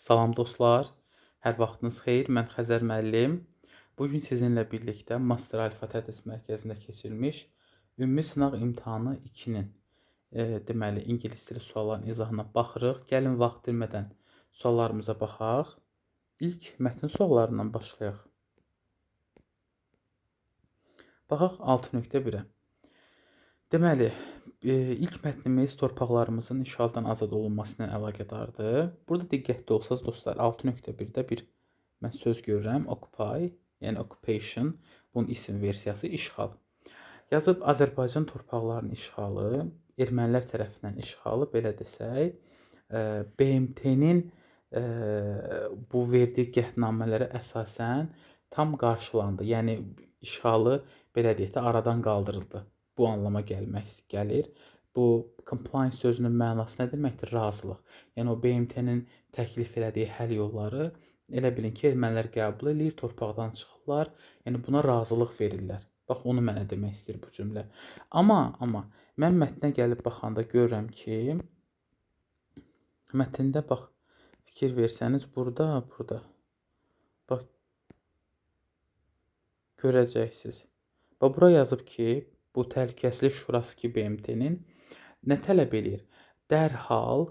Salam dostlar, hər vaxtınız xeyir. Mən Xəzər müəllim. Bu gün sizinlə birlikdə Master Alfa Tədris Mərkəzində keçirilmiş Ümumi Sınaq İmtahanı 2-nin deməli ingilis dili suallarının izahına baxırıq. Gəlin vaxt itirmədən suallarımıza baxaq. İlk mətn suallarından başlayaq. Baxaq 6.1-ə. Deməli, ilk mətnimiz torpaqlarımızın işğaldan azad olunması ilə əlaqədardır. Burada diqqətli olsaz dostlar, 6.1-də bir mən söz görürəm, occupy, yəni occupation, bunun isim versiyası işğal. Yazıb Azərbaycan torpaqlarının işğalı, ermənilər tərəfindən işğalı, belə desək, BMT-nin bu verdiyi qətnamələrə əsasən tam qarşılandı. Yəni işğalı belə deyək də aradan qaldırıldı. Bu anlama gəlir. Bu compliance sözünün mənası nə deməkdir? Razılıq. Yəni o BMT-nin təklif elədiyi həll yolları elə bilin ki, ermənilər qəbul eləyir, torpaqdan çıxırlar. Yəni buna razılıq verirlər. Bax onu mənə demək istəyir bu cümlə. Amma mən mətnə gəlib baxanda görürəm ki, mətndə bax fikir versəniz burada bax görəcəksiniz. Bax bura yazıb ki, bu Təhlükəsizlik Şurası ki, BMT-nin nə tələb eləyir? Dərhal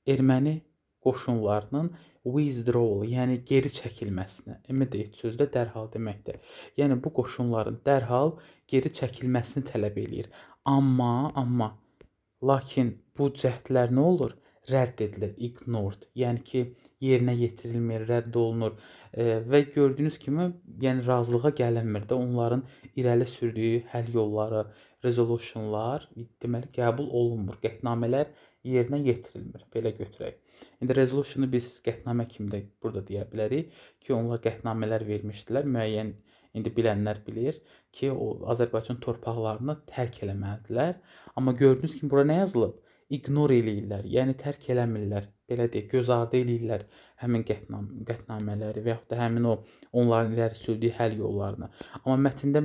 erməni qoşunlarının withdrawal, yəni geri çəkilməsinə. Immediate sözdə dərhal deməkdir. Yəni bu qoşunların dərhal geri çəkilməsini tələb eləyir. Amma lakin bu cəhdlər nə olur? Rədd edilir, ignored. Yəni ki, yerinə yetirilmir, rədd olunur və gördüyünüz kimi, yəni razılığa gəlinmir də onların irəli sürdüyü həll yolları, resolutionlar deməli qəbul olunmur. Qətnamələr yerinə yetirilmir. Belə götürək. İndi resolutionu biz qətnamə kimi də burada deyə bilərik ki, onlar qətnamələr vermişdilər. Müəyyən indi bilənlər bilir ki, o Azərbaycan torpaqlarını tərk eləməlidirlər. Amma gördüyünüz kimi bura nə yazılıb? İgnore eləyirlər, yəni tərk eləmirlər. Belə deyək, göz ardı eləyirlər həmin qətnamələri və yaxud da həmin o onların irəli sürdüyü həll yollarını. Amma mətndə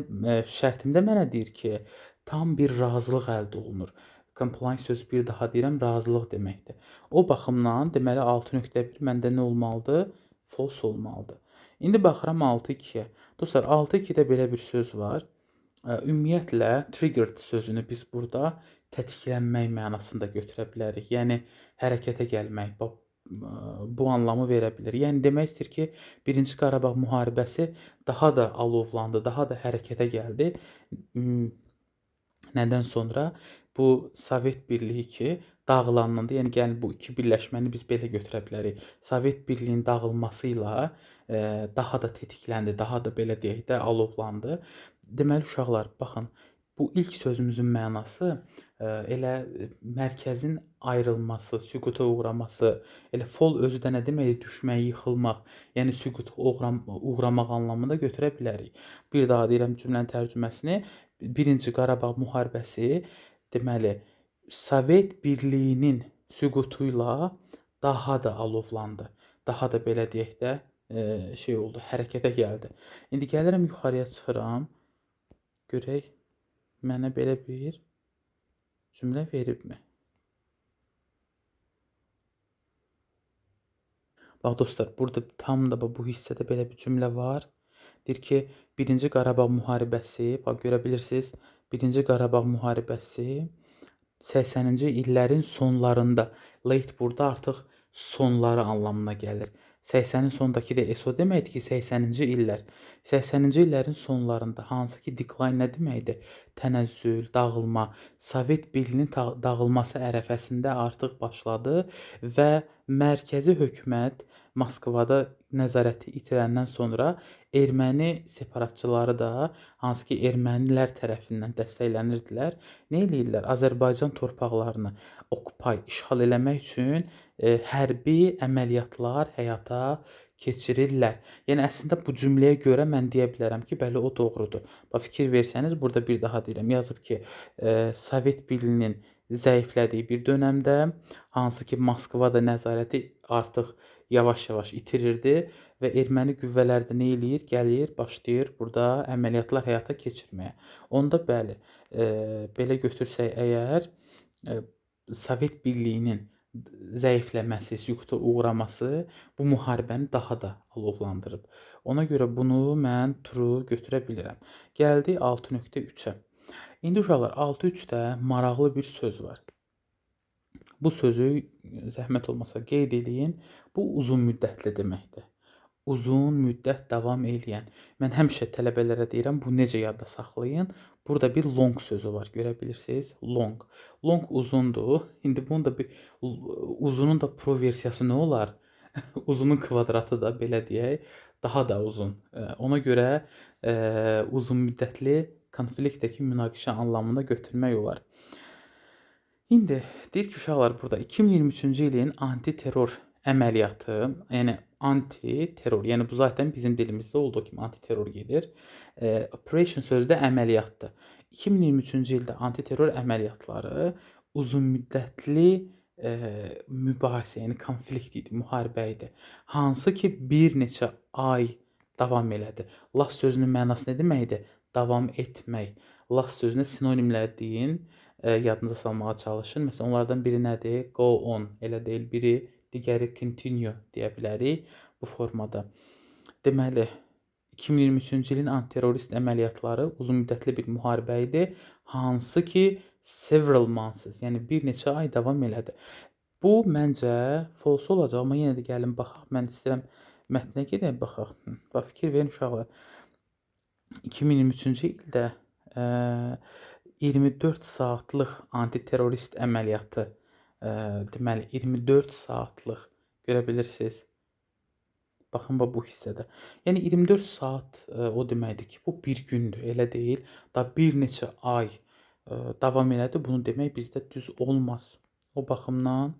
şərtimdə mənə deyir ki, tam bir razılıq əldə olunur. Compliance sözü bir daha deyirəm, razılıq deməkdir. O baxımdan deməli 6.1 məndə nə olmalıdır? False olmalıdır. İndi baxıram 6.2-yə. Dostlar, 6.2-də belə bir söz var. Ümumiyyətlə triggered sözünü biz burada tətiklənmək mənasında götürə bilərik. Yəni hərəkətə gəlmək. Bu anlamı verə bilər. Yəni demək istəyir ki, 1-ci Qarabağ müharibəsi daha da alovlandı, daha da hərəkətə gəldi. Nədən sonra? Bu Sovet Birliyi ki, dağılananda, yəni gəlin bu iki birləşməni biz belə götürə bilərik. Sovet Birliyinin dağılması ilə daha da tetikləndi, daha da belə deyək də alovlandı. Deməli uşaqlar, baxın, bu ilk sözümüzün mənası elə mərkəzin ayrılması, süquta uğraması, elə fall özü də nə deməkdir? Düşmək, yıxılmaq, yəni süquta uğramaq anlamında götürə bilərik. Bir daha deyirəm cümlənin tərcüməsini. 1-ci Qarabağ müharibəsi deməli Sovet Birliyinin süqutu ilə daha da alovlandı. Daha da belə deyək də şey oldu, hərəkətə gəldi. İndi gəlirəm yuxarıya çıxıram. Görək mənə belə bir cümlə veribmi? Bax dostlar, burada tam da bu hissədə belə bir cümlə var. Deyir ki, 1-ci Qarabağ müharibəsi, bax görə bilirsiniz, 1-ci Qarabağ müharibəsi 80-ci illərin sonlarında, late burada artıq sonları anlamına gəlir. 80-in sonundakı da SO deməkdir ki, 80-ci illər. 80-ci illərin sonlarında, hansı ki decline nə deməkdir? Tənəzzül, dağılma, Sovet Birliyinin dağılması ərəfəsində artıq başladı və mərkəzi hökumət Moskvada nəzarəti itirəndən sonra erməni separatçıları da, hansı ki ermənilər tərəfindən dəstəklənirdilər, nə eləyirlər? Azərbaycan torpaqlarını occupy, işğal eləmək üçün hərbi əməliyyatlar həyata keçirirlər. Yəni əslində bu cümləyə görə mən deyə bilərəm ki, bəli o doğrudur. Bax fikir versəniz, burada bir daha deyirəm, yazıb ki, Sovet Birliyinin zəiflədiyi bir dönəmdə, hansı ki Moskvada nəzarəti artıq yavaş-yavaş itirirdi və erməni qüvvələri də nə eləyir? Gəlir, başlayır burada əməliyyatlar həyata keçirməyə. Onda bəli, belə götürsək əgər Sovet Birliyinin zəifləməsi, süquta uğraması bu müharibəni daha da alovlandırıb. Ona görə bunu mən true götürə bilirəm. Gəldik 6.3-ə. İndi uşaqlar 6.3-də maraqlı bir söz var. Bu sözü zəhmət olmasa qeyd eləyin. Bu uzun müddətli deməkdir. Uzun müddət davam eləyən. Mən həmişə tələbələrə deyirəm, bu necə yadda saxlayın. Burada bir long sözü var, görə bilirsiniz? Long. Long uzundur. İndi bunun da bir uzunun da pro versiyası nə olar? Uzunun kvadratı da belə deyək, daha da uzun. Ona görə uzun müddətli konfliktdəki münaqişə anlamında götürmək olar. İndi deyir ki, uşaqlar burada 2023-cü ilin antiterror əməliyyatı, yəni anti-terror, yəni bu zaten bizim dilimizdə olduğu kimi anti-terror gedir. Operation sözü də əməliyyatdır. 2023-cü ildə anti-terror əməliyyatları uzunmüddətli mübahisə, yəni konflikt idi, müharibə idi. Hansı ki bir neçə ay davam elədi. Last sözünün mənası nə deməkdir? Davam etmək. Last sözünə sinonimlər deyin. Yadınıza salmağa çalışın. Məsələn, onlardan biri nədir? Go on, elə deyil. Biri, digəri continue deyə bilərik bu formada. Deməli, 2023-cü ilin antiterrorist əməliyyatları uzunmüddətli bir müharibə idi, hansı ki several months, yəni bir neçə ay davam elədi. Bu məncə false olacaq, amma yenə də gəlin baxaq. Mən istəyirəm mətnə gedək baxaq. Bax, fikir verin uşaqlar. 2023-cü ildə 24 saatlıq antiterrorist əməliyyatı, deməli 24 saatlıq, görə bilirsiniz. Baxın bu hissədə. Yəni 24 saat o deməkdir ki, bu bir gündür, elə deyil. Da bir neçə ay davam elədi. Bunu demək bizdə düz olmaz. O baxımdan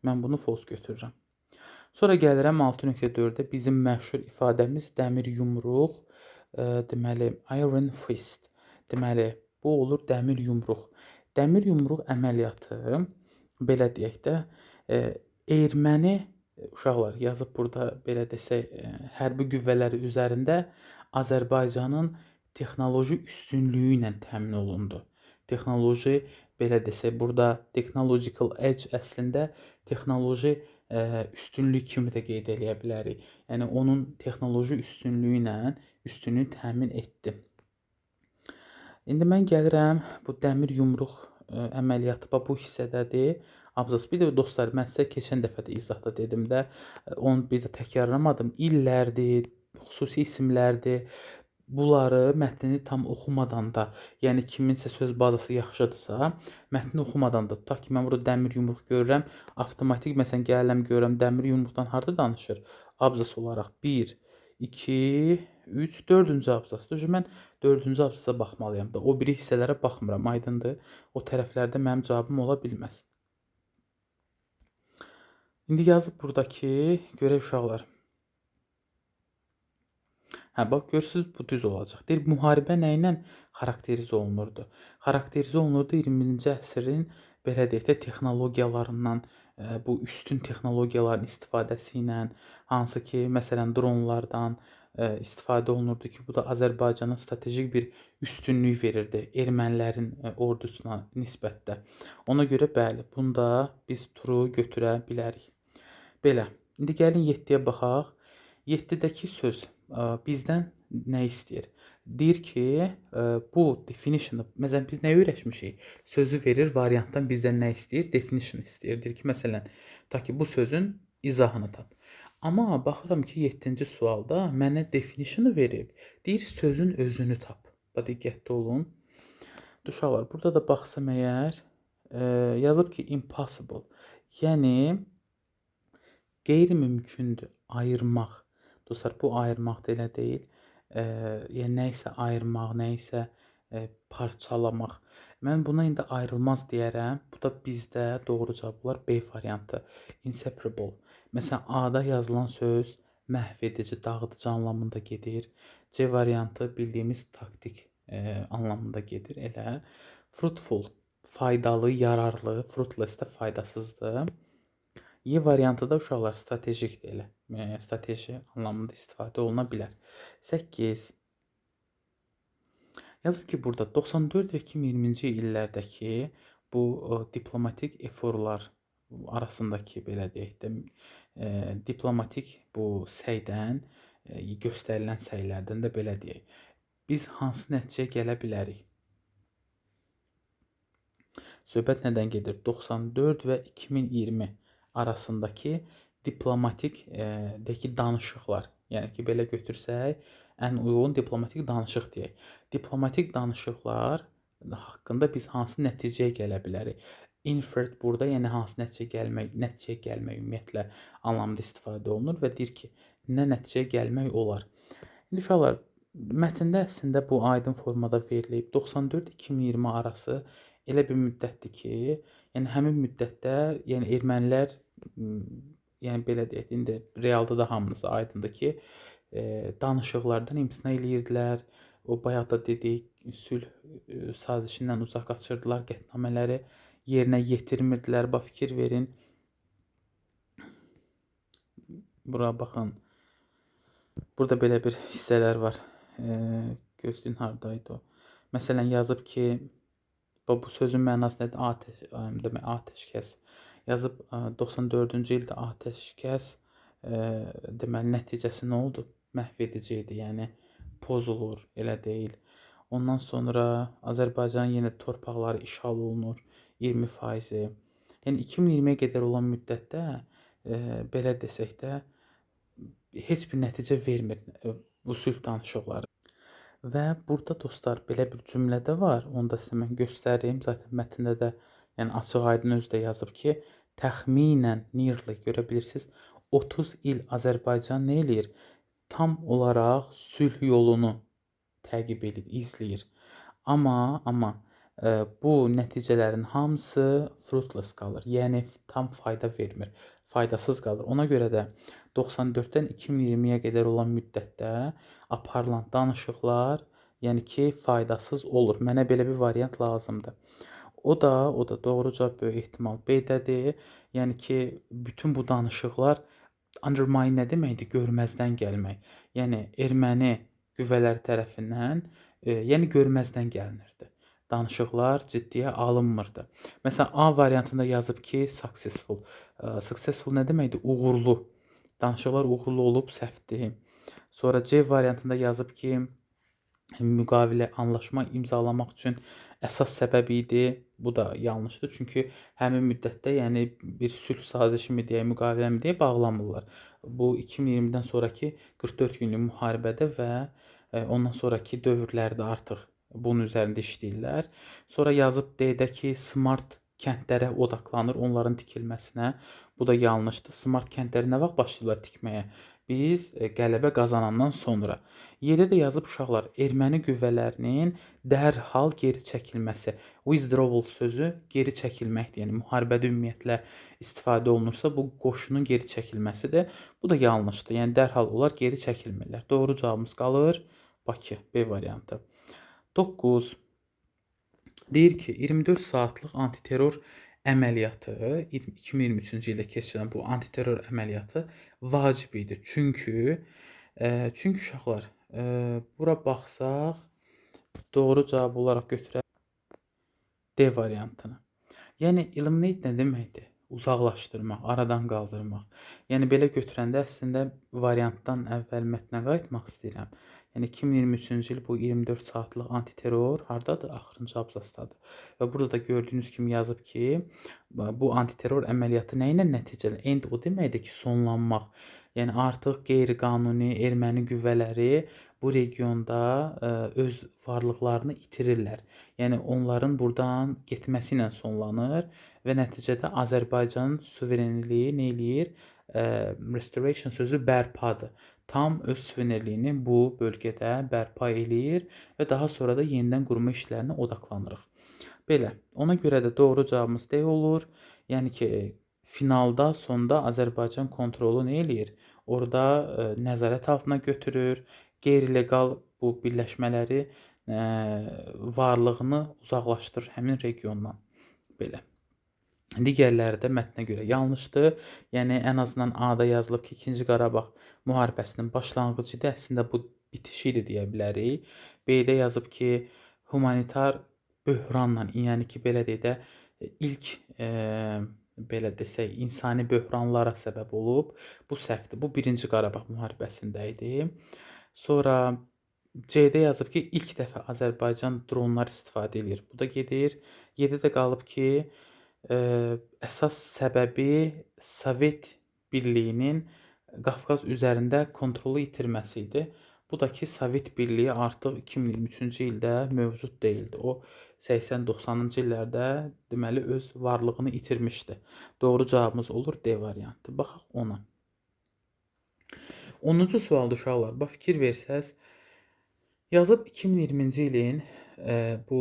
mən bunu false götürürəm. Sonra gəlirəm 6.4-də bizim məşhur ifadəmiz dəmir yumruq, deməli iron fist. Deməli bu olur dəmir yumruq. Dəmir yumruq əməliyyatı, belə deyək də, erməni uşaqlar yazıb burada, belə desək, hərbi qüvvələri üzərində Azərbaycanın texnoloji üstünlüyü ilə təmin olundu. Texnoloji, belə desək, burada technological edge əslində texnoloji üstünlük kimi də qeyd eləyə bilərik. Yəni onun texnoloji üstünlüyü ilə üstünlüyü təmin etdi. İndi mən gəlirəm bu dəmir yumruq əməliyyatı bu hissədədir. Abzas. Bir də dostlar, mən sizə keçən dəfə də izahda dedim də, onu bir də təkrarlamadım. İllərdir, xüsusi isimlərdir. Bunları mətnini tam oxumadan da, yəni kiminsə söz bazası yaxşıdırsa, mətnini oxumadan da, tutaq ki, mən burada dəmir yumruq görürəm, avtomatik məsələn gəlirəm görürəm dəmir yumruqdan harda danışır? Abzas olaraq 1, 2, 3, 4-cü abzasdır. Mən 4-cü abzasa baxmalıyam da. O biri hissələrə baxmıram, aydındır. O tərəflərdə mənim cavabım ola bilməz. İndi yazıb buradakı, görək uşaqlar. Bax, görürsünüz, bu düz olacaq. Deyir, müharibə nə ilə xarakterizə olunurdu? Xarakterizə olunurdu 21-ci əsrin, belə deyək də, texnologiyalarından, bu üstün texnologiyaların istifadəsi ilə, hansı ki, məsələn, dronlardan istifadə olunurdu ki, bu da Azərbaycana strateji bir üstünlük verirdi ermənilərin ordusuna nisbətdə. Ona görə, bəli, bunda biz true götürə bilərik. Belə, indi gəlin 7-yə baxaq. 7-dəki söz bizdən nə istəyir? Deyir ki, bu definition-ı, məsələn, biz nə öyrəşmişik? Sözü verir, variantdan bizdən nə istəyir? Definition istəyir. Deyir ki, məsələn, ta ki, bu sözün izahını tap. Amma baxıram ki, 7-ci sualda mənə definition-ı verib. Deyir, sözün özünü tap. Diqqətli olun. Uşaqlar, burada da baxsam əgər, yazıb ki, impossible. Yəni, qeyri-mümkündür ayırmaq. Dostlar, bu ayırmaq da elə deyil. Yəni, nə isə ayırmaq, nə isə parçalamaq. Mən buna indi ayrılmaz deyərəm. Bu da bizdə doğru cavab olar B variantı. Inseparable. Məsələn, A-da yazılan söz məhv edici, dağıdıcı anlamında gedir. C variantı bildiyimiz taktik anlamında gedir. Elə. Fruitful, faydalı, yararlı. Fruitless də faydasızdır. Y variantı da uşaqlar stratejikdir elə. Strateji anlamında istifadə oluna bilər. 8. Yazıb ki, burada 94 və 2020-ci illərdəki bu diplomatik eforlar arasındakı belə deyək də diplomatik bu səydən göstərilən səylərdən də belə deyək. Biz hansı nəticəyə gələ bilərik? Söhbət nədən gedir? 94 və 2020 arasındakı diplomatik danışıqlar. Yəni ki, belə götürsək, ən uyğun diplomatik danışıq deyək. Diplomatik danışıqlar haqqında biz hansı nəticəyə gələ bilərik? Inferred burada, yəni hansı nəticəyə gəlmək ümumiyyətlə anlamında istifadə olunur və deyir ki, nə nəticəyə gəlmək olar. İndi uşaqlar, mətndə əslində bu aydın formada verilib. 94-2020 arası elə bir müddətdir ki, yəni həmin müddətdə, yəni ermənilər, yəni belə deyək, indi realda da hamımıza aydındır ki, danışıqlardan imtina eləyirdilər. O bayaq da dedik, sülh sazişindən uzaq qaçırdılar, qətnamələri yerinə yetirmirdilər. Bax, fikir verin. Bura baxın. Burada belə bir hissələr var. Gözləyin, hardaydı o? Məsələn, yazıb ki, bu sözün mənası nədir? Demək, atəşkəs. Yazıb 94-cü ildə atəşkəs deməli nəticəsi nə oldu? Məhv edici idi, yəni pozulur, elə deyil. Ondan sonra Azərbaycanın yenə torpaqları işğal olunur 20%. Yəni 2020-yə qədər olan müddətdə belə desək də heç bir nəticə vermir bu sülh danışıqları. Və burada dostlar belə bir cümlə də var. Onu da sizə mən göstərim. Zaten mətndə də yəni açıq-aydın özü də yazıb ki, təxminən nearly görə bilirsiniz 30 il Azərbaycan nə eləyir? Tam olaraq sülh yolunu təqib edir, izləyir. Amma bu nəticələrin hamısı fruitless qalır. Yəni tam fayda vermir, faydasız qalır. Ona görə də 94-dən 2020-yə qədər olan müddətdə aparılan danışıqlar, yəni ki, faydasız olur. Mənə belə bir variant lazımdır. O da doğru cavab böyük ehtimal B-dədir. Yəni ki, bütün bu danışıqlar undermine nə deməkdir? Görməzdən gəlmək. Yəni erməni qüvvələri tərəfindən yəni görməzdən gəlinirdi. Danışıqlar ciddiyə alınmırdı. Məsələn, A variantında yazıb ki, successful. Successful nə deməkdir? Uğurlu. Danışıqlar uğurlu olub, səhvdir. Sonra C variantında yazıb ki, müqavilə anlaşma imzalamaq üçün əsas səbəb idi. Bu da yanlışdır. Çünki həmin müddətdə yəni bir sülh sazişi mi deyək, müqavilə mi deyək, bağlamırlar. Bu 2020-dən sonraki 44 günlük müharibədə və ondan sonraki dövrlərdə artıq bunun üzərində işləyirlər. Sonra yazıb D-də ki, smart kəndlərə odaqlanır, onların tikilməsinə. Bu da yanlışdır. Smart kəndləri nə vaxt başlayırlar tikməyə? Biz qələbə qazanandan sonra. Y-də də yazıb uşaqlar, erməni qüvvələrinin dərhal geri çəkilməsi. Withdrawal sözü geri çəkilməkdir. Yəni müharibədə ümumiyyətlə istifadə olunursa, bu qoşunun geri çəkilməsidir. Bu da yanlışdır. Yəni dərhal onlar geri çəkilmirlər. Doğru cavabımız qalır Bakı, B variantı. 9. Deyir ki, 24 saatlıq antiterror əməliyyatı 2023-cü ildə keçirilən bu antiterror əməliyyatı vacib idi. Çünki uşaqlar, bura baxsaq doğru cavab olaraq götürək D variantını. Yəni eliminate nə deməkdir? Uzaqlaşdırmaq, aradan qaldırmaq. Yəni belə götürəndə əslində variantdan əvvəl mətnə qayıtmaq istəyirəm. Yəni 2023-cü il bu 24 saatlıq antiterror hardadır? Axırıncı abzasdadır. Və burada da gördüyünüz kimi yazıb ki, bu antiterror əməliyyatı nə ilə nəticələnir? End o deməkdir ki, sonlanmaq. Yəni artıq qeyri-qanuni erməni qüvvələri bu regionda öz varlıqlarını itirirlər. Yəni onların buradan getməsi ilə sonlanır və nəticədə Azərbaycanın suverenliyi nə eləyir? Restoration sözü bərpadır. Tam öz suverenliyini bu bölgədə bərpa eləyir və daha sonra da yenidən qurma işlərinə odaqlanırıq. Belə, ona görə də doğru cavabımız D olur. Yəni ki, finalda, sonda Azərbaycan kontrolu nə eləyir? Orada nəzarət altına götürür, qeyri-legal bu birləşmələri varlığını uzaqlaşdırır həmin regiondan. Belə. Digərləri də mətnə görə yanlışdır. Yəni ən azından A-da yazılıb ki, 2-ci Qarabağ müharibəsinin başlanğıcı da əslində bu bitişi idi deyə bilərik. B-də yazıb ki, humanitar böhranla, yəni ki, belə deyək də ilk belə desək, insani böhranlara səbəb olub. Bu səhvdir. Bu 1-ci Qarabağ müharibəsində idi. Sonra C-də yazıb ki, ilk dəfə Azərbaycan dronlar istifadə edir. Bu da gedir. 7-də qalıb ki, əsas səbəbi Sovet Birliyinin Qafqaz üzərində kontrolu itirməsi idi. Bu da ki, Sovet Birliyi artıq 2023-cü ildə mövcud deyildi. O 80-90-cı illərdə deməli öz varlığını itirmişdi. Doğru cavabımız olur D variantı. Baxaq ona. 10-cu sualda uşaqlar, bax fikir versəz, yazıb 2020-ci ilin bu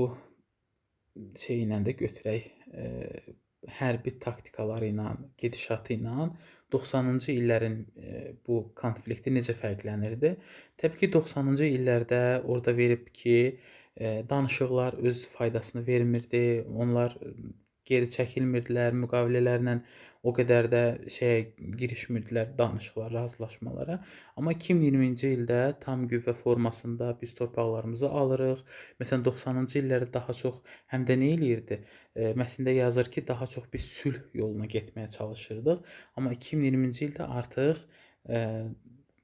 şeylə də götürək, hərbi taktikaları ilə, gedişatı ilə 90-cı illərin bu konflikti necə fərqlənirdi? Təbii ki, 90-cı illərdə orada verib ki, danışıqlar öz faydasını vermirdi. Onlar geri çəkilmirdilər, müqavilələrlə o qədər də girişmirdilər danışıqlara, razılaşmalara. Amma 2020-ci ildə tam qüvvə formasında biz torpaqlarımızı alırıq. Məsələn, 90-cı illərdə daha çox həm də nə eləyirdi? Mətndə yazır ki, daha çox biz sülh yoluna getməyə çalışırdıq. Amma 2020-ci ildə artıq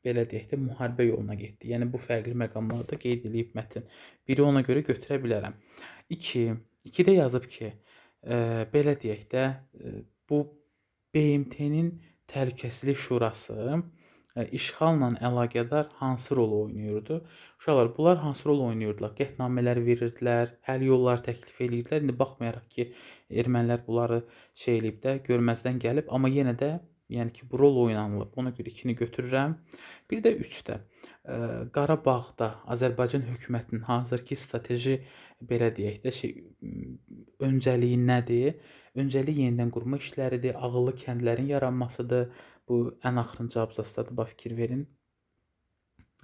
belə deyək də müharibə yoluna getdi. Yəni bu fərqli məqamlarda qeyd edilib mətn. Biri ona görə götürə bilərəm. 2-də yazıb ki, belə deyək də bu BMT-nin Təhlükəsizlik Şurası işğalla əlaqədar hansı rolu oynayırdı? Uşaqlar, bunlar hansı rol oynayırdılar? Qətnamələr verirdilər, həll yolları təklif edirdilər. İndi baxmayaraq ki, ermənilər bunları eləyib də, görməzdən gəlib, amma yenə də yəni ki, bu rol oynanılıb. Ona görə 2-ni götürürəm. Bir də 3-də Qarabağda Azərbaycan hökumətinin hazırki strateji belə deyək də öncəliyi nədir? Öncəlik yenidən qurma işləridir, ağıllı kəndlərin yaranmasıdır. Bu ən axırıncı abzasdadır, bax fikir verin.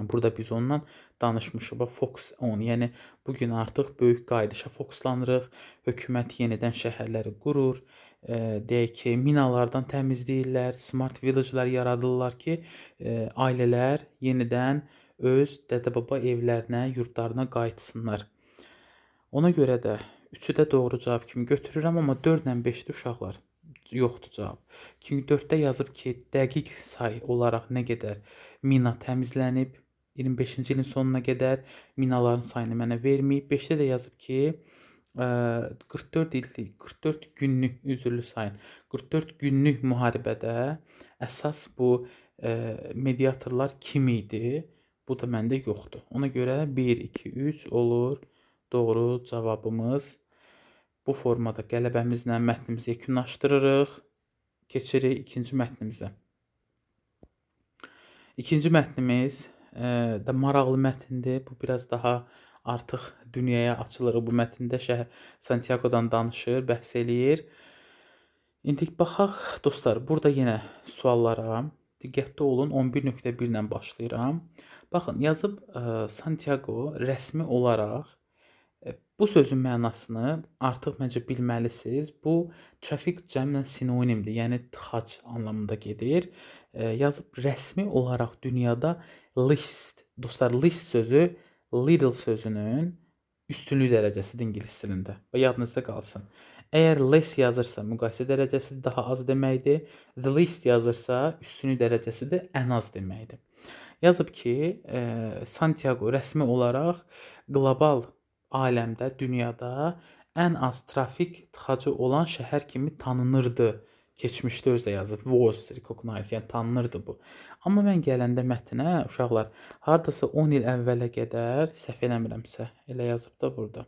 Burada biz ondan danışmışıq. Bax Fox 10, yəni bu gün artıq böyük qayıdışa fokuslanırıq. Hökumət yenidən şəhərləri qurur. Deyək ki, minalardan təmizləyirlər, smart village'lar yaradırlar ki, ailələr yenidən öz dədə-baba evlərinə, yurdlarına qayıtsınlar. Ona görə də 3-ü də doğru cavab kimi götürürəm, amma 4 ilə 5-də uşaqlar yoxdur cavab. Çünki 4-də yazıb ki, dəqiq say olaraq nə qədər mina təmizlənib, 25-ci ilin sonuna qədər minaların sayını mənə verməyib. 5-də də yazıb ki, 44 illik, 44 günlük, üzrlü sayın, 44 günlük müharibədə əsas bu mediatorlar kim idi? Bu da məndə yoxdur. Ona görə 1, 2, 3 olur. Doğru cavabımız bu formada qələbəmizlə mətnimizi yekunlaşdırırıq. Keçirik ikinci mətnimizə. İkinci mətnimiz də maraqlı mətndir. Bu biraz daha artıq dünyaya açılırıq bu mətndə. Santiago'dan danışır, bəhs eləyir. İndi baxaq dostlar, burada yenə suallara diqqətli olun. 11.1 ilə başlayıram. Baxın, yazıb Santiago rəsmi olaraq bu sözün mənasını artıq məncə bilməlisiniz. Bu trafik cəmlə sinonimdir, yəni tıxac anlamında gedir. Yazıb rəsmi olaraq dünyada list. Dostlar, list sözü little sözünün üstünlük dərəcəsidir ingilis dilində. Və yadınızda qalsın. Əgər less yazırsa müqayisə dərəcəsi daha az deməkdir. The least yazırsa üstünlük dərəcəsi də ən az deməkdir. Yazıb ki, Santiago rəsmi olaraq qlobal aləmdə, dünyada ən az trafik tıxacı olan şəhər kimi tanınırdı. Keçmişdə özdə yazıb, was recognized, yəni tanınırdı bu. Amma mən gələndə mətnə, uşaqlar, hardasa 10 il əvvələ qədər, səhv eləmirəmsə, elə yazıb da burada.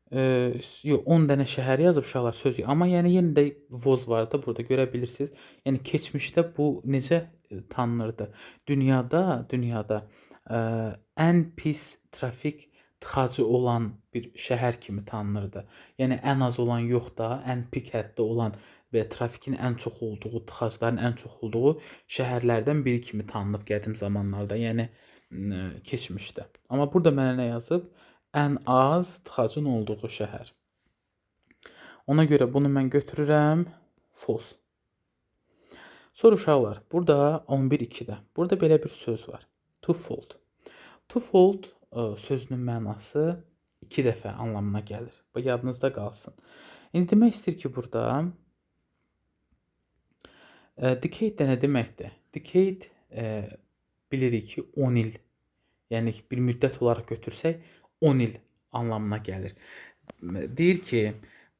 Yox, 10 dənə şəhər yazıb uşaqlar, söz yox. Amma yəni yenə də was var da burada, görə bilirsiniz. Yəni keçmişdə bu necə tanınırdı? Dünyada ən pis trafik tıxacı olan bir şəhər kimi tanınırdı. Yəni ən az olan yox da, ən pik həddə olan və trafikin ən çox olduğu, tıxacların ən çox olduğu şəhərlərdən biri kimi tanınıb qədim zamanlarda, yəni keçmişdə. Amma burada mənə nə yazıb? Ən az tıxacın olduğu şəhər. Ona görə bunu mən götürürəm false. Sonra uşaqlar, burada 11.2-də. Burada belə bir söz var. Twofold. Twofold sözünün mənası 2 dəfə anlamına gəlir. Bu yadınızda qalsın. İndi demək istəyir ki, burada decade də nə deməkdir? Decade bilirik ki, 10 il. Yəni ki, bir müddət olaraq götürsək 10 il anlamına gəlir. Deyir ki,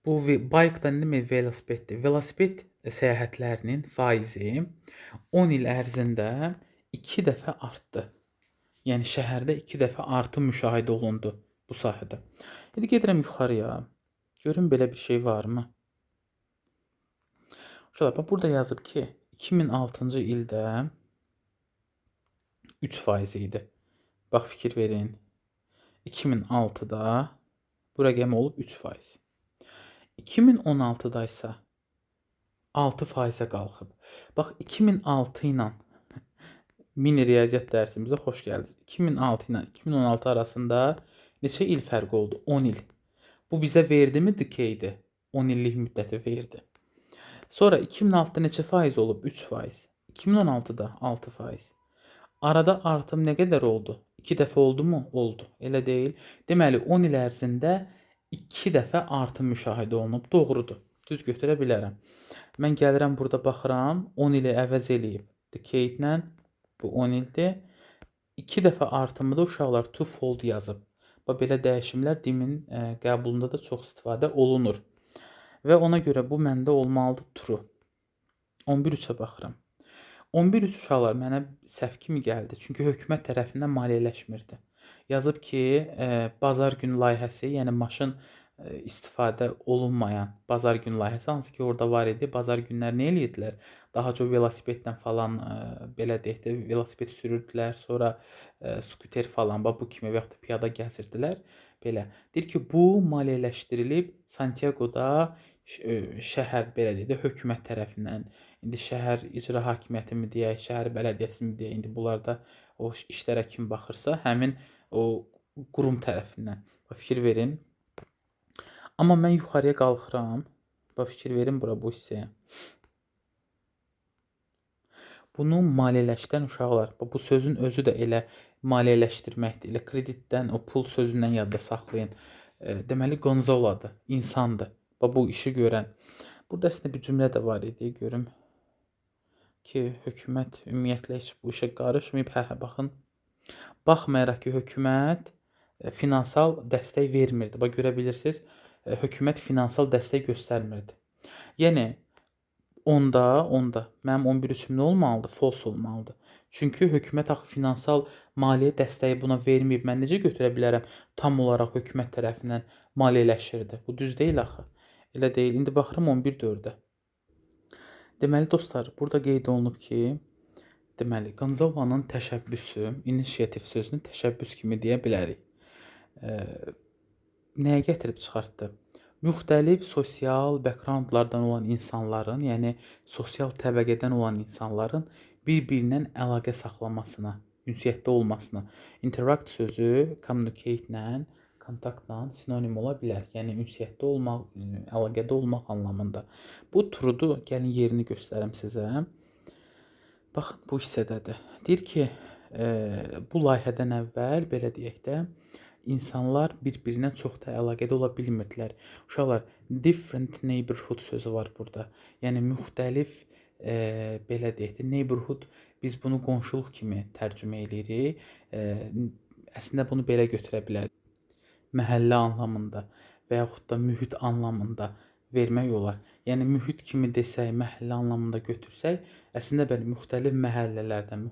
bu bike-da nə demək velosipeddir? Velosiped səyahətlərinin faizi 10 il ərzində 2 dəfə artdı. Yəni şəhərdə 2 dəfə artım müşahidə olundu bu sahədə. İndi gedirəm yuxarıya. Görüm belə bir şey varmı? Uşaqlar, bax burada yazıb ki, 2006-cı ildə 3% idi. Bax fikir verin. 2006-da bu rəqəm olub 3%. 2016-da isə 6%-ə qalxıb. Bax 2006 ilə mini riyaziyyat dərsimizə xoş gəldiniz. 2006 ilə 2016 arasında neçə il fərq oldu? 10 il. Bu bizə verdimi decade? 10 illik müddəti verdi. Sonra 2006-da neçə faiz olub? 3%. 2016-da 6%. Arada artım nə qədər oldu? 2 dəfə oldu mu? Oldu. Elə deyil. Deməli 10 il ərzində 2 dəfə artım müşahidə olunub. Doğrudur. Düz götürə bilərəm. Mən gəlirəm burada baxıram. 10 ili əvəz eləyib. Decade ilə bu 10 ildir. 2 dəfə artımı da uşaqlar twofold yazıb. Bax belə dəyişimlər dilin qəbulunda da çox istifadə olunur. Və ona görə bu məndə olmalıdır true. 11-3-ə baxıram. 11-3 uşaqlar mənə səhv kimi gəldi. Çünki hökumət tərəfindən maliyyələşmirdi. Yazıb ki, bazar günü layihəsi, yəni maşın istifadə olunmayan bazar günü layihəsi, hansı ki orada var idi. Bazar günləri nə edirdilər? Daha çox velosipedlə falan, belə deyək də, velosiped sürürdülər, sonra skuter falan, bu kimi və yaxud da piyada gəzirdilər. Belə. Deyir ki, bu maliyyələşdirilib Santiagoda şəhər, belə deyək də, hökumət tərəfindən. İndi şəhər icra hakimiyyəti mi deyək, şəhər bələdiyyəsi mi deyək, indi bunlarda o işlərə kim baxırsa, həmin o qurum tərəfindən. Fikir verin. Amma mən yuxarıya qalxıram. Fikir verin bura bu hissəyə. Bunu maliyyələşdirən uşaqlar, bu sözün özü də elə maliyyələşdirməkdir. Elə kreditdən, o pul sözündən yadda saxlayın. Deməli Gonzalo'dur, insandır. Bu işi görən. Burada əslində bir cümlə də var idi, görüm ki, hökumət ümumiyyətlə heç bu işə qarışmayıb. Baxın. Baxmayaraq ki, hökumət finansal dəstək vermirdi. Görə bilirsiniz, hökumət finansal dəstək göstərmirdi. Yəni onda mənim 11-3-üm nə olmalıdır? False olmalıdır. Çünki hökumət axı finansal maliyyə dəstəyi buna verməyib. Mən necə götürə bilərəm tam olaraq hökumət tərəfindən maliyyələşirdi? Bu düz deyil axı. Elə deyil. İndi baxıram 11-4-ə. Deməli dostlar, burada qeyd olunub ki, deməli Gonzalo'nun təşəbbüsü, inisiativ sözünü təşəbbüs kimi deyə bilərik. Nəyə gətirib çıxartdı? Müxtəlif sosial backgroundlardan olan insanların, yəni sosial təbəqədən olan insanların bir-birindən əlaqə saxlamasına, ünsiyyətdə olmasına. Interact sözü communicate-lə, kontaktla sinonim ola bilər. Yəni ünsiyyətdə olmaq, əlaqədə olmaq anlamında. Bu true'dur. Gəlin yerini göstərim sizə. Baxın, bu hissədədir. Deyir ki, bu layihədən əvvəl, belə deyək də, insanlar bir-birinə çox da əlaqədə ola bilmirdilər. Uşaqlar, different neighborhood sözü var burada. Yəni müxtəlif, belə deyək də, neighborhood, biz bunu qonşuluq kimi tərcümə edirik. Əslində bunu belə götürə bilərik. Məhəllə anlamında və yaxud da mühit anlamında vermək olar. Yəni mühit kimi desək, məhəllə anlamında götürsək, əslində belə müxtəlif məhəllələrdən,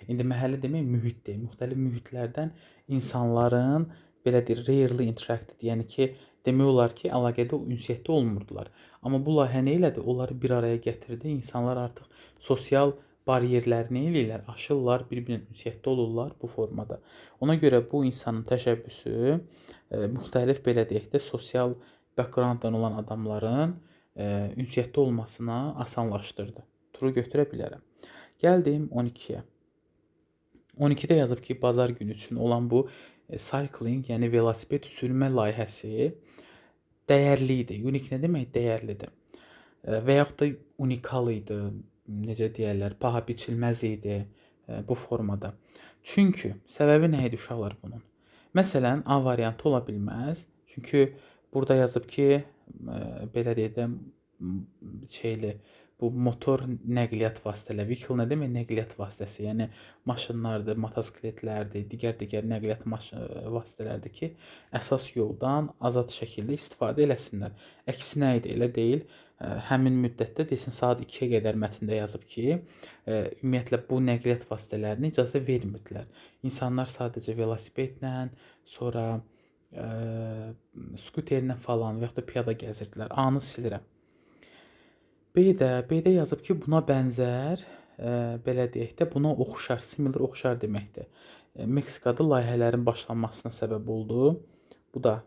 indi məhəllə demək mühitdir. Müxtəlif mühitlərdən insanların belə deyir, rarely interacted, yəni ki, demək olar ki, əlaqədə, ünsiyyətdə olmurdular. Amma bu layihə nə elədi? Onları bir araya gətirdi. İnsanlar artıq sosial bariyerlərini eləyirlər, aşırlar, bir-birinə ünsiyyətdə olurlar bu formada. Ona görə bu insanın təşəbbüsü müxtəlif, belə deyək də, sosial backgrounddan olan adamların ünsiyyətdə olmasına asanlaşdırdı. True götürə bilərəm. Gəldim 12-yə. 12-də yazıb ki, bazar günü üçün olan bu cycling, yəni velosiped sürmə layihəsi dəyərli idi. Unique nə demək? Dəyərlidir. Və yaxud da unikal idi, necə deyərlər, paha biçilməz idi bu formada. Çünki səbəbi nə idi uşaqlar bunun? Məsələn, A variantı ola bilməz. Çünki Burada yazıb ki, belə deyək də, şeyli, bu motor nəqliyyat vasitələri, vehicle nə demək? Nəqliyyat vasitəsi, yəni maşınlardır, motosikletlərdir, digər nəqliyyat vasitələridir ki, əsas yoldan azad şəkildə istifadə eləsinlər. Əksinə idi, elə deyil. Həmin müddətdə desin saat 2-yə qədər mətndə yazıb ki, ümumiyyətlə bu nəqliyyat vasitələrinə icazə vermirdilər. İnsanlar sadəcə velosipedlə, sonra skuterlə falan və yaxud da piyada gəzirdilər. A-nı silirəm. B-də yazıb ki, buna bənzər, belə deyək də, buna oxşar, similar oxşar deməkdir. Meksikada layihələrin başlanmasına səbəb oldu. Bu da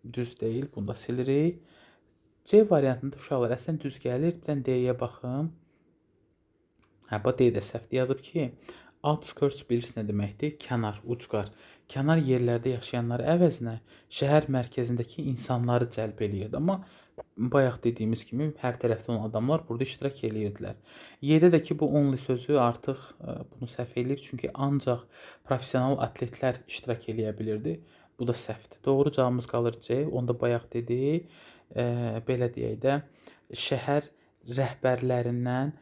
düz deyil, bunu da silirik. C variantında uşaqlar əslən düz gəlir. Bir dənə D-yə baxım. Bu D də səhvdir. Yazıb ki, outskirts bilirsiniz nə deməkdir? Kənar, ucqar. Kənar yerlərdə yaşayanlar əvəzinə şəhər mərkəzindəki insanları cəlb eləyirdi. Amma bayaq dediyimiz kimi hər tərəfdə olan adamlar burada iştirak eləyirdilər. Y-də də ki, bu only sözü artıq bunu səhv eləyir, çünki ancaq professional atletlər iştirak eləyə bilirdi. Bu da səhvdir. Doğru cavabımız qalır C. Onda bayaq dedik, belə deyək də, şəhər rəhbərlərindən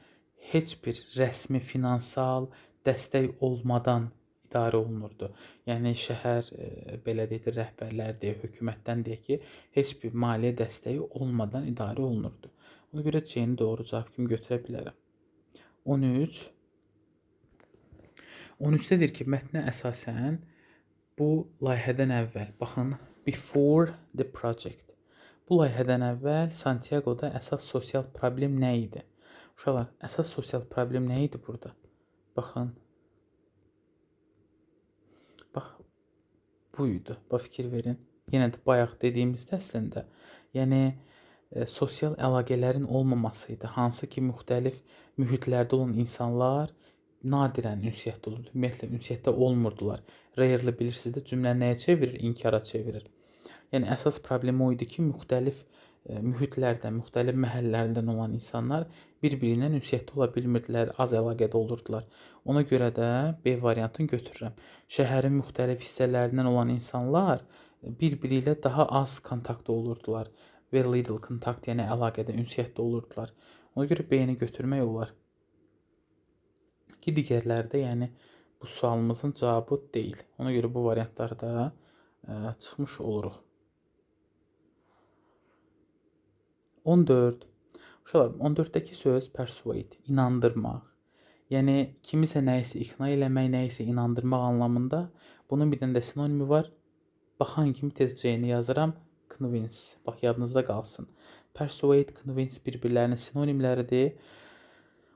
heç bir rəsmi finansal dəstək olmadan idarə olunurdu. Yəni şəhər belə deyək də, rəhbərlər deyək, hökumətdən deyək ki, heç bir maliyyə dəstəyi olmadan idarə olunurdu. Ona görə C-ni doğru cavab kimi götürə bilərəm. 13. 13-də deyir ki, mətnə əsasən bu layihədən əvvəl, baxın, before the project. Bu layihədən əvvəl Santiagoda əsas sosial problem nə idi? Uşaqlar, əsas sosial problem nə idi burada? Baxın. Bax, buydu. Bax, fikir verin. Yenə də bayaq dediyimizdə əslində, yəni sosial əlaqələrin olmaması idi. Hansı ki, müxtəlif mühitlərdə olan insanlar nadirən ünsiyyətdə olurdu. Ümumiyyətlə, ünsiyyətdə olmurdular. Rarely bilirsiniz də, cümlə nəyə çevirir? İnkara çevirir. Yəni, əsas problemi o idi ki, müxtəlif mühitlərdən, müxtəlif məhəllələrdən olan insanlar bir-biri ilə ünsiyyətdə ola bilmirdilər, az əlaqədə olurdular. Ona görə də B variantını götürürəm. Şəhərin müxtəlif hissələrindən olan insanlar bir-biri ilə daha az kontaktda olurdular. Very little contact, yəni əlaqədə, ünsiyyətdə olurdular. Ona görə B-ni götürmək olar. Ki, digərlərdə, yəni bu sualımızın cavabı deyil. Ona görə bu variantlarda çıxmış oluruq. 14. Uşaqlar, 14-dəki söz persuade, inandırmaq. Yəni, kimisə nəyisə iqna eləmək, nəyisə inandırmaq anlamında. Bunun bir dənə də sinonimi var. Baxan kimi tez C-ni yazıram. Convince. Bax, yadınızda qalsın. Persuade, convince bir-birlərinin sinonimləridir.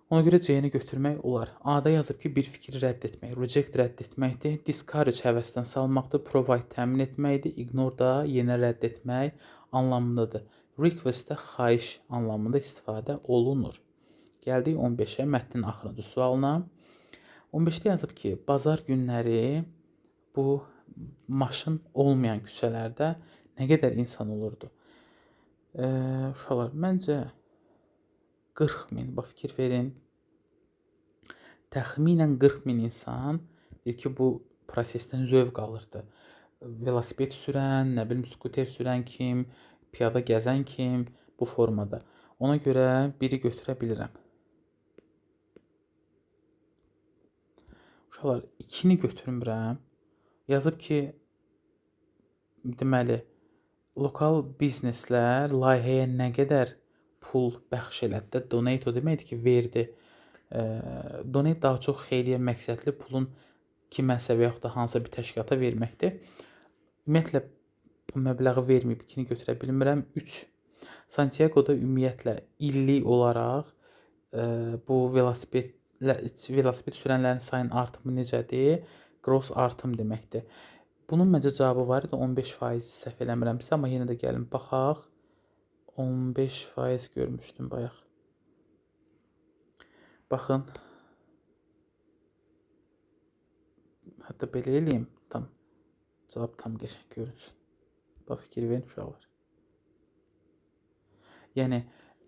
Ona görə C-ni götürmək olar. A-da yazıb ki, bir fikri rədd etmək. Reject rədd etməkdir. Discourage həvəsdən salmaqdır. Provide təmin etməkdir. Ignore da yenə rədd etmək anlamındadır. Request-də xahiş anlamında istifadə olunur. Gəldik 15-ə, mətnin axırıncı sualına. 15-də yazıb ki, bazar günləri bu maşın olmayan küçələrdə nə qədər insan olurdu? Uşaqlar, məncə 40 min, bax fikir verin. Təxminən 40 min insan deyir ki, bu prosesdən zövq alırdı. Velosiped sürən, nə bilim, skuter sürən kim, piyada gəzən kim bu formada. Ona görə biri götürə bilirəm. Uşaqlar, 2-ni götürmürəm. Yazıb ki, deməli, lokal bizneslər layihəyə nə qədər pul bəxş elədi. Donate o deməkdir ki, verdi. Donate daha çox xeyriyyə məqsədli pulun kiməsə və yaxud da hansısa bir təşkilata verməkdir. Ümumiyyətlə, bu məbləği verməyib 2-ni götürə bilmirəm. 3. Santiagoda ümumiyyətlə illik olaraq bu velosiped sürənlərin sayının artımı necədir? Gross artım deməkdir. Bunun məncə cavabı var idi 15% səhv eləmirəmsə, amma yenə də gəlin baxaq. 15% görmüşdüm bayaq. Baxın. Hətta belə eləyim. Cavab tam qəşəng görünsün. Bax, fikir verin uşaqlar. Yəni,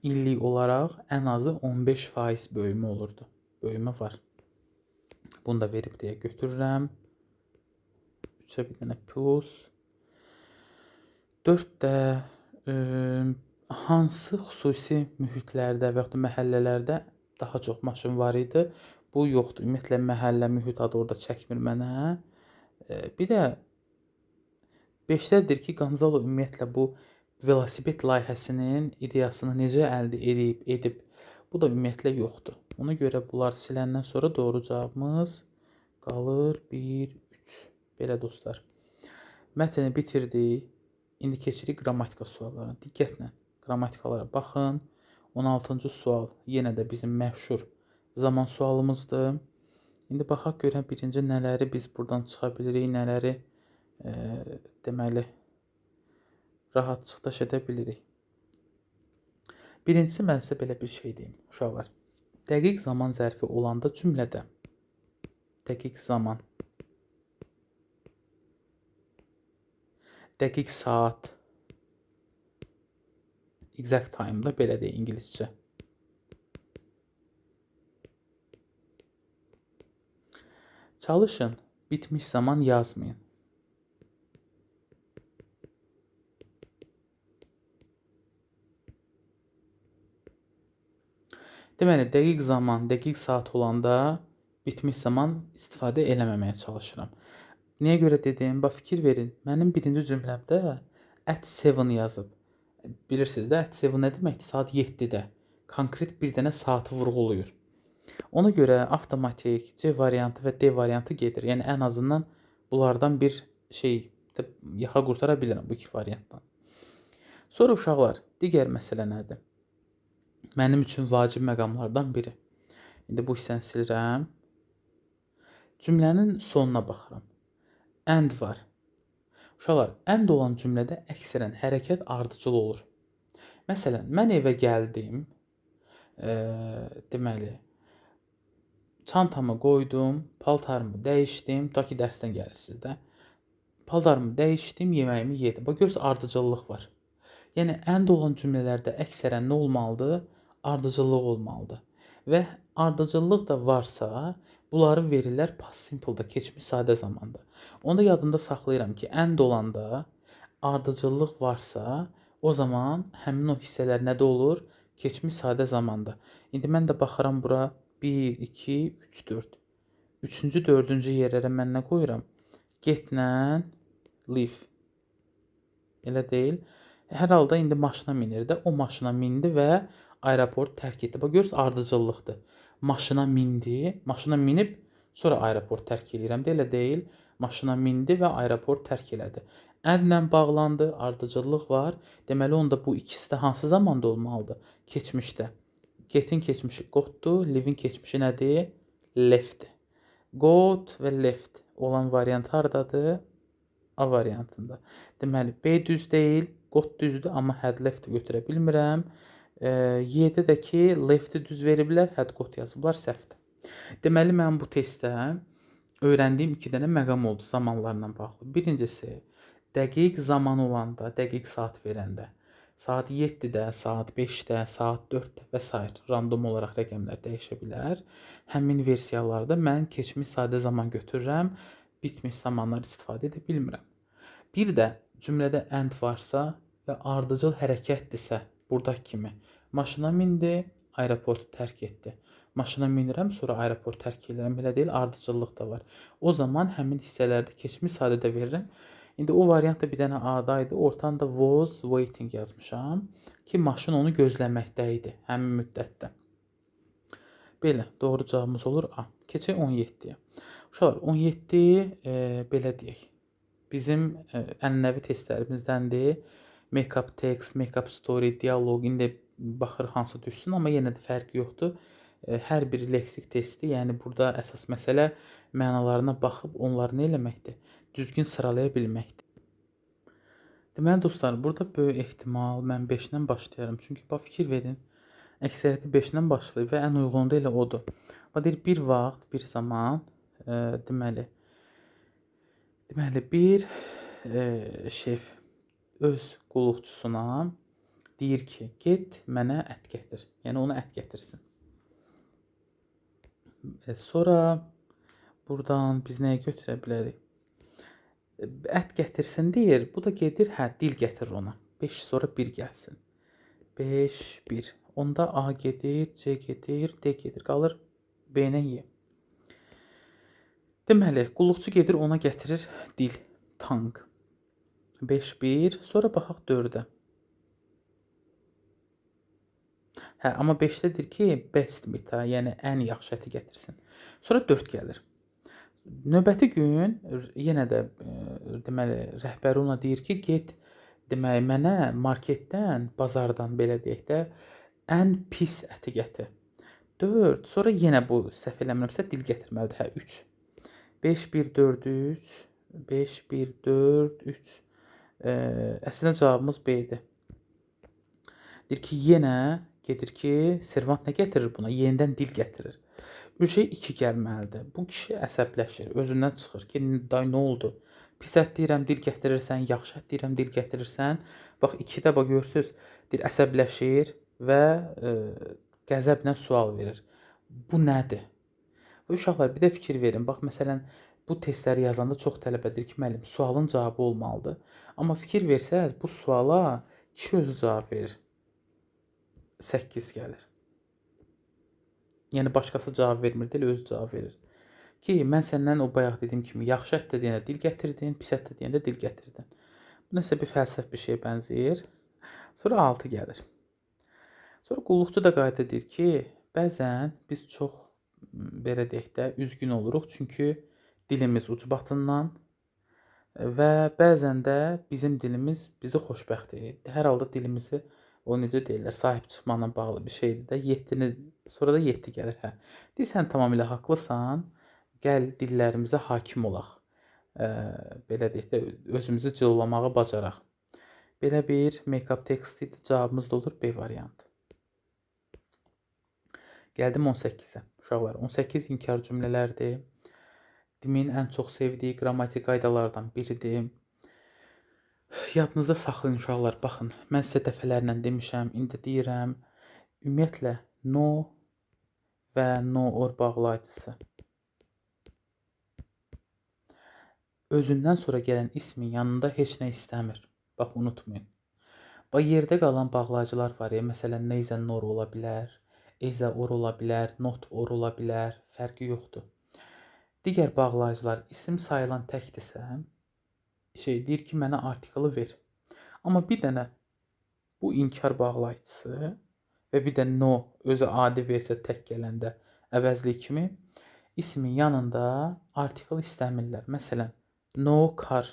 illik olaraq ən azı 15% böyümə olurdu. Böyümə var. Bunu da verib deyə götürürəm. 3-ə bir dənə plus. 4-də Hansı xüsusi mühitlərdə və yaxud da məhəllələrdə daha çox maşın var idi? Bu yoxdur. Ümumiyyətlə məhəllə mühit adı orada çəkmir mənə. Bir də 5-dədir ki, Gonzalo ümumiyyətlə bu velosiped layihəsinin ideyasını necə əldə edib, bu da ümumiyyətlə yoxdur. Ona görə bunlar siləndən sonra doğru cavabımız qalır 1, 3. Belə dostlar. Mətni bitirdik. İndi keçirik qrammatika suallarına. Diqqətlə qrammatikalara baxın. 16-cı sual yenə də bizim məşhur zaman sualımızdır. İndi baxaq görək birinci nələri biz buradan çıxa bilirik, nələri deməli rahatçılıqda edə bilirik. Birincisi mən sizə belə bir şey deyim, uşaqlar. Dəqiq zaman zərfi olanda cümlədə dəqiq zaman, dəqiq saat, exact time da belə deyək ingiliscə. Çalışın, bitmiş zaman yazmayın. Deməli, dəqiq zaman, dəqiq saat olanda bitmiş zaman istifadə eləməməyə çalışıram. Niyə görə dedim? Bax, fikir verin. Mənim birinci cümləmdə at 7 yazıb. Bilirsiniz də, at 7 nə deməkdir? Saat 7-də. Konkret bir dənə saatı vurğulayır. Ona görə avtomatik C variantı və D variantı gedir. Yəni, ən azından bunlardan bir yaxa qurtara bilirəm bu iki variantdan. Sonra uşaqlar, digər məsələ nədir? Mənim üçün vacib məqamlardan biri. İndi bu hissəni silirəm. Cümlənin sonuna baxıram. And var. Uşaqlar, and olan cümlədə əksərən hərəkət ardıcıl olur. Məsələn, mən evə gəldim. Deməli, çantamı qoydum, paltarımı dəyişdim. Ta ki, dərsdən gəlirsiniz də. Paltarımı dəyişdim, yeməyimi yedim. Bax, görürsünüz, ardıcıllıq var. Yəni, and olan cümlələrdə əksərən nə olmalıdır? Ardıcıllıq olmalıdır. Və ardıcıllıq da varsa, bunları verirlər past simple-da, keçmiş sadə zamanda. Onda yadımda saxlayıram ki, and olanda ardıcıllıq varsa, o zaman həmin o hissələr nədə olur? Keçmiş sadə zamanda. İndi mən də baxıram bura 1, 2, 3, 4. Üçüncü, dördüncü yerlərə mən nə qoyuram? Getlə leave. Elə deyil. Hər halda indi maşına minir də. O maşına mindi və aeroport tərk etdi. Bax, görürsünüz, ardıcıllıqdır. Maşına mindi, maşına minib, sonra aeroport tərk edirəm də, elə deyil. Maşına mindi və aeroport tərk elədi. Əndlə bağlandı, ardıcıllıq var. Deməli, onda bu ikisi də hansı zamanda olmalıdır? Keçmişdə. Get'in keçmişi gotdur, live'in keçmişi nədir? Left. Got və left olan variant hardadır? A variantında. Deməli, B düz deyil, got düzdür, amma had left götürə bilmirəm. Y-də də ki, left-i düz veriblər, had got yazıblar, səhvdir. Deməli, mən bu testdə öyrəndiyim 2 dənə məqam oldu zamanlarla bağlı. Birincisi, dəqiq zaman olanda, dəqiq saat verəndə, saat 7-də, saat 5-də, saat 4-də və s. random olaraq rəqəmlər dəyişə bilər. Həmin versiyalarda mən keçmiş sadə zaman götürürəm, bitmiş zamanlar istifadə edə bilmirəm. Bir də cümlədə and varsa və ardıcıl hərəkətdirsə, buradakı kimi maşına mindi, aeroportu tərk etdi. Maşına minirəm, sonra aeroport tərk edirəm. Belə deyil, ardıcıllıq da var. O zaman həmin hissələrdə keçmiş sadədə verirəm. İndi o variant da bir dənə A-da idi. Ortadan da was waiting yazmışam ki, maşın onu gözləməkdə idi həmin müddətdə. Belə, doğru cavabımız olur A. Keçək 17-yə. Uşaqlar, 17 belə deyək. Bizim ənənəvi testlərimizdəndir. Make-up text, make-up story, dialoq, indi baxır hansı düşsün, amma yenə də fərqi yoxdur. Hər bir leksik testi, yəni burada əsas məsələ mənalarına baxıb onları nə eləməkdir? Düzgün sıralaya bilməkdir. Deməli dostlar, burada böyük ehtimal mən 5-dən başlayarım. Çünki bax, fikir verin, əksəriyyəti 5-dən başlayıb və ən uyğunu da elə odur. Bax, deyir, bir vaxt, bir zaman, deməli, bir şef öz qulluqçusuna deyir ki, get mənə ət gətir. Yəni, ona ət gətirsin. Sonra buradan biz nəyə götürə bilərik? Ət gətirsin deyir, bu da gedir, dil gətirir ona. 5 sonra 1 gəlsin. 5, 1. Onda A gedir, C gedir, D gedir. Qalır B-lə Y. Deməli, qulluqçu gedir, ona gətirir dil, tongue. 5, 1. Sonra baxaq 4-ə. Hə, amma 5-də deyir ki, best meat, yəni ən yaxşı əti gətirsin. Sonra 4 gəlir. Növbəti gün yenə də deməli rəhbəri ona deyir ki, get deməli mənə marketdən, bazardan belə deyək də ən pis əti gətir. 4. Sonra yenə bu səhv eləmirəmsə dil gətirməlidir. Hə, 3. 5, 1, 4, 3. 5, 1, 4, 3. Əslində cavabımız B-dir. Deyir ki, yenə gedir ki, servant nə gətirir buna? Yenidən dil gətirir. Üşə 2 gəlməlidir. Bu kişi əsəbləşir, özündən çıxır ki, day nə oldu? Pis ət deyirəm, dil gətirirsən, yaxşı ət deyirəm, dil gətirirsən. Bax 2-də bax görürsüz, deyir əsəbləşir və qəzəblə sual verir. Bu nədir? Uşaqlar bir də fikir verin. Bax məsələn bu testləri yazanda çox tələbə deyir ki, müəllim, sualın cavabı olmalıdır. Amma fikir versəz, bu suala kişi özü cavab verir. 8 gəlir. Yəni başqası cavab vermir, deyil, özü cavab verir. Ki mən səndən o bayaq dediyim kimi yaxşı ət də deyəndə dil gətirdin, pis ət də deyəndə dil gətirdin. Bu nəsə bir fəlsəfi bir şeyə bənzəyir. Sonra 6 gəlir. Sonra qulluqçu da qayıtır deyir ki, bəzən biz çox belə deyək də üzgün oluruq, çünki dilimiz ucbatından və bəzən də bizim dilimiz bizi xoşbəxt edir. Hər halda dilimizi o necə deyirlər, sahib çıxmaqla bağlı bir şeydir də. 7-ni sonra da 7 gəlir. Hə. Deyirsən tamamilə haqlısan. Gəl dillərimizə hakim olaq. Belə deyək də özümüzü cıllamağı bacaraq. Belə bir make-up textidir. Cavabımız da olur B variantı. Gəldim 18-ə. Uşaqlar, 18 inkar cümlələrdir. Dimin ən çox sevdiyi qrammatik qaydalardan biridir. Yadınızda saxlayın uşaqlar, baxın. Mən sizə dəfələrlə demişəm, indi deyirəm. Ümumiyyətlə, no və no or bağlayıcısı özündən sonra gələn ismin yanında heç nə istəmir. Bax, unutmayın. Bax, yerdə qalan bağlayıcılar var ya, məsələn, neither nor ola bilər, either or ola bilər, not or ola bilər, fərqi yoxdur. Digər bağlayıcılar isim sayılan təkdirsə, deyir ki, mənə artiklı ver. Amma bir dənə bu inkar bağlayıcısı və bir də no özü adi versə tək gələndə əvəzli kimi ismin yanında artikl istəmirlər. Məsələn, no car,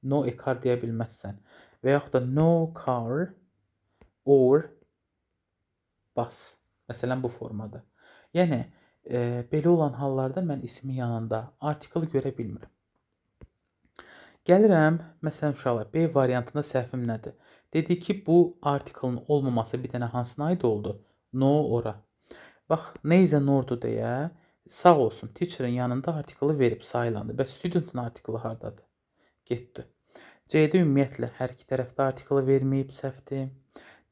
no a car deyə bilməzsən və yaxud da no car or bus. Məsələn, bu formada. Yəni, belə olan hallarda mən ismin yanında artikl görə bilmirəm. Gəlirəm, məsələn, uşaqlar, B variantında səhvim nədir? Dedik ki, bu artiklın olmaması bir dənə hansına aid oldu? No ora. Bax, neither nordur deyə, sağ olsun, teacher'ın yanında artiklı verib sayılandı. Bəs student'ın artiklı hardadır? Getdi. C-də ümumiyyətlə hər iki tərəfdə artiklı verməyib, səhvdir.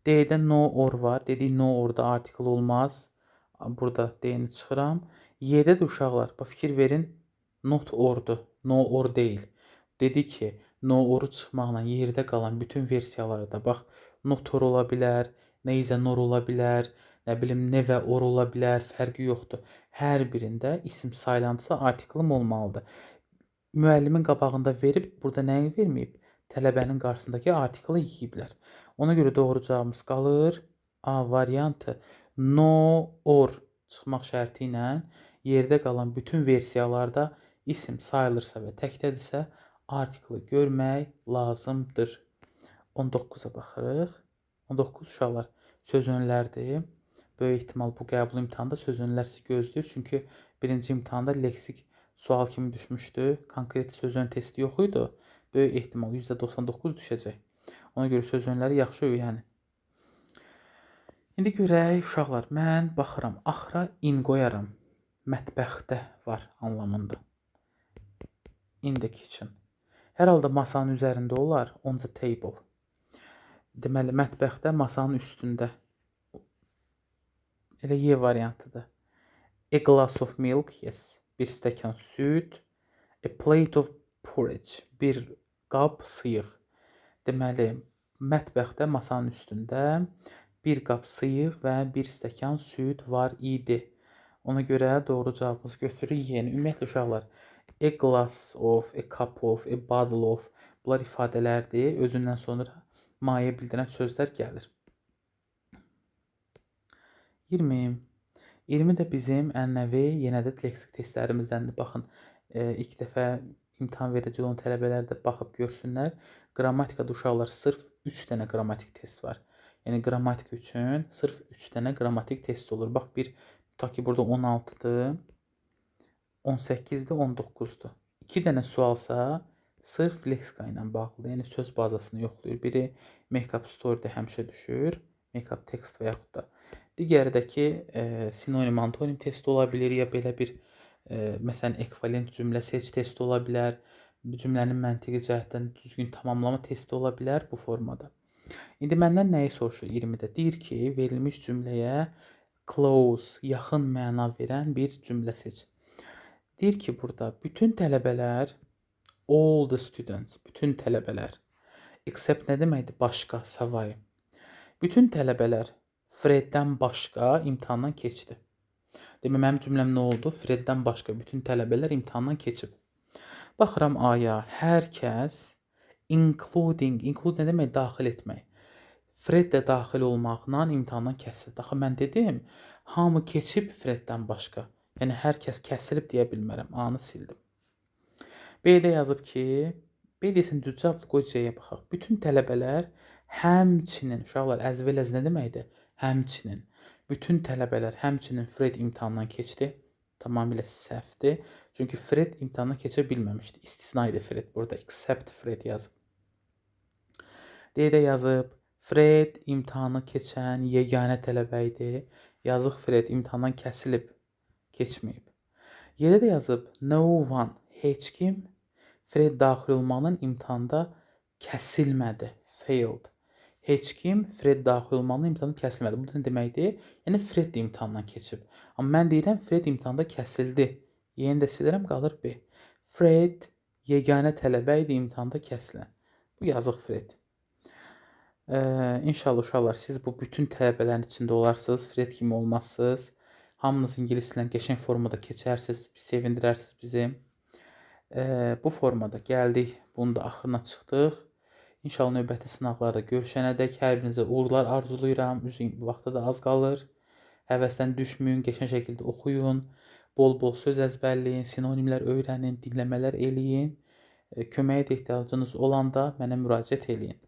D-də no or var. Dedik no orada artikl olmaz. Burada D-ni çıxıram. Y-də də uşaqlar, bax fikir verin, not ordur. No or deyil. Dedi ki, no oru çıxmaqla yerdə qalan bütün versiyalarda bax, not or ola bilər, neither nor ola bilər, nə bilim, never or ola bilər, fərqi yoxdur. Hər birində isim sayılandısa artiklım olmalıdır. Müəllimin qabağında verib, burada nəyi verməyib? Tələbənin qarşısındakı artiklı yeyiblər. Ona görə doğru cavabımız qalır A variantı. No or çıxmaq şərti ilə yerdə qalan bütün versiyalarda isim sayılırsa və təkdədirsə artiklı görmək lazımdır. 19-a baxırıq. 19 uşaqlar söz önlərdir. Böyük ehtimal bu qəbul imtahanında söz önlər sizi gözləyir. Çünki birinci imtahanda leksik sual kimi düşmüşdü. Konkret söz ön testi yox idi. Böyük ehtimal %99 düşəcək. Ona görə söz önləri yaxşı öyrənin. İndi görək uşaqlar, mən baxıram, axıra in qoyaram. Mətbəxdə var anlamında. In the kitchen. Hər halda masanın üzərində olar, on the table. Deməli, mətbəxdə masanın üstündə. Elə Y variantıdır. A glass of milk, yes. Bir stəkan süd. A plate of porridge. Bir qab sıyıq. Deməli, mətbəxdə masanın üstündə bir qap sıyıq və bir stəkan süd var idi. Ona görə doğru cavabımız götürür yeni. Ümumiyyətlə uşaqlar, a glass of, a cup of, a bottle of bunlar ifadələrdir. Özündən sonra maye bildirən sözlər gəlir. 20. 20 də bizim ənənəvi yenədə leksik testlərimizdəndir. Baxın, ilk dəfə imtahan verəcək olan tələbələr də baxıb görsünlər. Qrammatikada uşaqlar sırf 3 dənə qrammatik test var. Yəni qrammatika üçün sırf 3 dənə qrammatik test olur. Bax, tutaq ki, burada 16-dır, 18-dir, 19-dur. 2 dənə sualsa sırf leksika ilə bağlıdır. Yəni söz bazasını yoxlayır. Biri make-up story-də həmişə düşür, make-up text və yaxud da. Digəri də ki, sinonim, antonim testi ola bilir, ya belə bir məsələn, ekvivalent cümlə seç testi ola bilər. Bu cümlənin məntiqi cəhətdən düzgün tamamlama testi ola bilər bu formada. İndi məndən nəyi soruşur 20-də? Deyir ki, verilmiş cümləyə close, yaxın məna verən bir cümlə seç. Deyir ki, burada bütün tələbələr, all the students, bütün tələbələr, except nə deməkdir? Başqa, savayı. Bütün tələbələr Freddən başqa imtahandan keçdi. Demək, mənim cümləm nə oldu? Freddən başqa bütün tələbələr imtahandan keçib. Baxıram aya, hər kəs, include nə demək? Daxil etmək. Fred də daxil olmaqla imtahandan kəsildi. Axı mən dedim, hamı keçib Freddən başqa. Yəni hər kəs kəsilib deyə bilmərəm. A-nı sildim. B-də yazıb ki, B desən düz cavabdır, qoy C-yə baxaq. Bütün tələbələr həmçinin, uşaqlar, əzvələz nə deməkdir? Həmçinin. Bütün tələbələr həmçinin Fred imtahandan keçdi. Tamamilə səhvdir. Çünki Fred imtahandan keçə bilməmişdi. İstisna idi Fred. Burada except Fred yazıb. D-də yazıb, Fred imtahanı keçən yeganə tələbə idi. Yazıq Fred imtahandan kəsilib, keçməyib. Y-də də yazıb, no one, heç kim Fred daxil olmanın imtahanda kəsilmədi, failed. Heç kim Fred daxil olmanın imtahanı kəsilmədi. Bu da nə deməkdir? Yəni Fred də imtahandan keçib. Amma mən deyirəm Fred imtahanda kəsildi. Yeni də silirəm, qalır B. Fred yeganə tələbə idi imtahanda kəsilən. Bu yazıq Fred. İnşallah uşaqlar, siz bu bütün tələbələrin içində olarsınız, Fred kimi olmazsınız. Hamınız ingilis dilini qəşəng formada keçərsiniz, sevindirərsiniz bizi. Bu formada gəldik, bunun da axırına çıxdıq. İnşallah növbəti sınaqlarda görüşənədək hər birinizə uğurlar arzulayıram. Vaxtda da az qalır. Həvəsdən düşməyin, qəşəng şəkildə oxuyun. Bol-bol söz əzbərləyin, sinonimlər öyrənin, dinləmələr eləyin. Köməyə də ehtiyacınız olanda mənə müraciət eləyin.